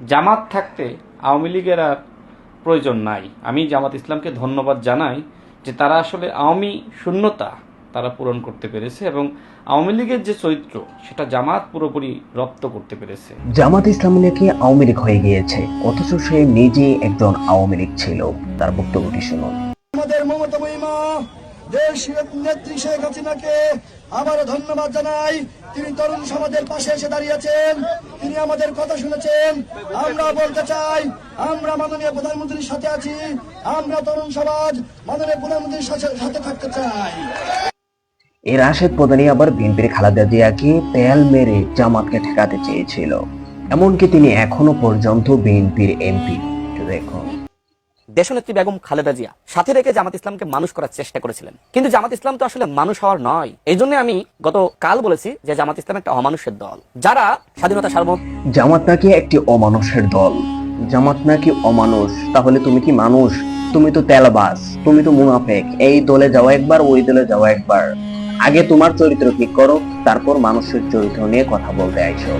জামাত থাকতে আওয়ামী লীগের আর প্রয়োজন নাই। আমি জামাত ইসলামকে ধন্যবাদ জানাই যে তারা আসলে আওয়ামী শূন্যতা তারা পূরণ করতে পেরেছে এবং আওয়ামী লীগের যে চরিত্র সেটা জামাত পুরোপুরি রপ্ত করতে পেরেছে। জামাত ইসলাম নাকি আওয়ামী লীগ হয়ে গিয়েছে, অথচ সে নিজেই একজন আওয়ামী লীগ ছিল। তার বক্তব্যটি শুনুন। আমাদের মমতা মহিমা দেশ নেত্রী শেখ হাসিনাকে আবারও ধন্যবাদ জানাই। তিনি তরুণ সমাজের পাশে এসে দাঁড়িয়েছেন, তিনি আমাদের কথা শুনেছেন। আমরা বলতে চাই, আমরা মাননীয় প্রধানমন্ত্রীর সাথে আছি, আমরা তরুণ সমাজ মাননীয় প্রধানমন্ত্রীর সাথে থাকতে চাই। এই রাশেদ প্রধানই আবার বিএনপির খালেদা জিয়াকে তেল মেরে জামাতকে ঠেকাতে চেয়েছিল, এমনকি তিনি এখনো পর্যন্ত বিএনপির এমপি। দেখুন, দেশনেত্রী বেগম খালেদা জিয়া সাথে রেখে জামাত ইসলামকে মানুষ করার চেষ্টা করেছিলেন, কিন্তু জামাত ইসলাম তো আসলে মানুষ হওয়ার নয়। এই জন্য আমি গত কাল বলেছি যে জামাত ইসলাম একটা অমানুষের দল, যারা স্বাধীনতা সার্বভৌম। জামাত নাকি একটি অমানুষের দল, জামাত নাকি অমানুষ। তাহলে তুমি কি মানুষ? তুমি তো তেলবাজ, তুমি তো মুনাফেক। এই দলে যাওয়া একবার, ওই দলে যাওয়া একবার। আগে তোমার চরিত্র ঠিক করো, তারপর মানুষের চরিত্র নিয়ে কথা বলতে আইসো।